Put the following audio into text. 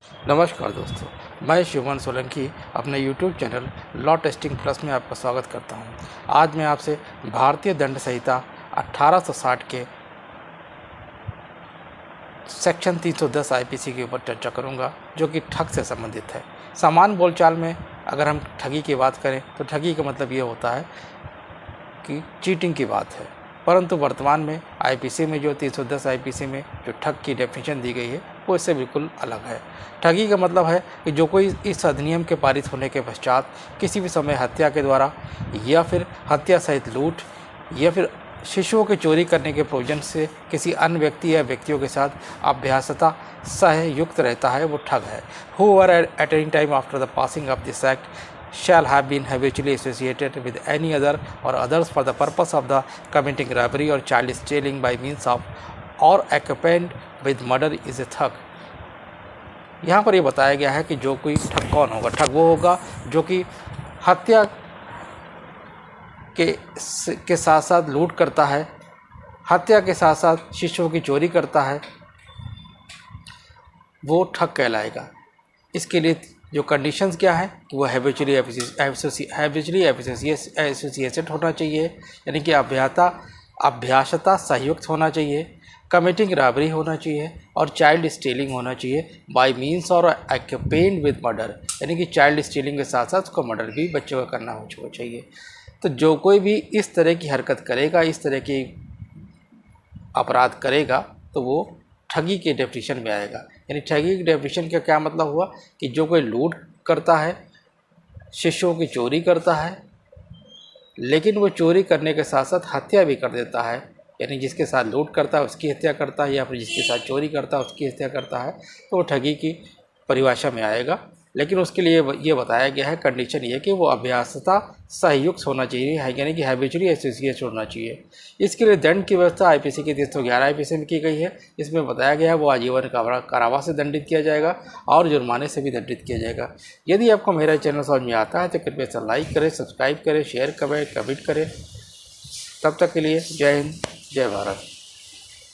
नमस्कार दोस्तों, मैं शिवमन सोलंकी अपने YouTube channel law testing plus में आपका स्वागत करता हूं। आज मैं आपसे भारतीय दंड संहिता 1860 के सेक्शन 310 आईपीसी के ऊपर चर्चा करूंगा, जो कि ठग से संबंधित है। सामान्य बोलचाल में अगर हम ठगी की बात करें तो ठगी का मतलब ये होता है कि चीटिंग की बात है, परंतु वर्तमान में आईपीसी में जो 310 आईपीसी में जो ठग की डेफिनेशन दी गई है वो इससे बिल्कुल अलग है। ठगी का मतलब है कि जो कोई इस अधिनियम के पारित होने के पश्चात किसी भी समय हत्या के द्वारा या फिर हत्या सहित लूट या फिर शिशुओं की चोरी करने के प्रयोजन से किसी अन्य व्यक्ति या व्यक्तियों के साथ अभ्यासता सहयुक्त रहता है, वो ठग है। Whoever at any time after the passing of this act shall have been habitually associated with any other or others for the purpose of the committing robbery or child stealing by means of or accompanied with murder is a thug। यहाँ पर ये बताया गया है कि जो कोई ठग कौन होगा। ठग वो होगा जो कि हत्या के साथ साथ लूट करता है, हत्या के साथ साथ शिशुओं की चोरी करता है, वो ठग कहलाएगा। इसके लिए जो कंडीशंस क्या है कि वो हैबिचुअली एसोसिएटेड होना चाहिए, यानी कि अभ्यासता संयुक्त होना चाहिए, कमिटिंग रॉबरी होना चाहिए और चाइल्ड स्टीलिंग होना चाहिए बाय मींस और एक्वेंट विद मर्डर, यानी कि चाइल्ड स्टीलिंग के साथ साथ उसको मर्डर भी बच्चों का करना हो चाहिए। तो जो कोई भी इस तरह की हरकत करेगा, इस तरह की अपराध करेगा, तो वो ठगी के डेफिनेशन में आएगा। यानी ठगी की डेफिनेशन का क्या मतलब हुआ कि जो कोई लूट करता है, शिशुओं की चोरी करता है, लेकिन वो चोरी करने के साथ साथ हत्या भी कर देता है, यानी जिसके साथ लूट करता है उसकी हत्या करता है या फिर जिसके साथ चोरी करता है उसकी हत्या करता है, तो वो ठगी की परिभाषा में आएगा। लेकिन उसके लिए ये बताया गया है, कंडीशन ये कि वो अभ्यासता सहयुक्त होना चाहिए, यानी कि हैबिचुअली एसोसिएट होना चाहिए। इसके लिए दंड की व्यवस्था आईपीसी की 311 आईपीसी में की गई है। इसमें बताया गया है वो आजीवन कारावास से दंडित किया जाएगा और जुर्माने से भी दंडित किया जाएगा। यदि आपको मेरा चैनल समझ में आता है तो कृपया से लाइक करें, सब्सक्राइब करें, शेयर करें, कमेंट करें। तब तक के लिए जय हिंद, जय भारत।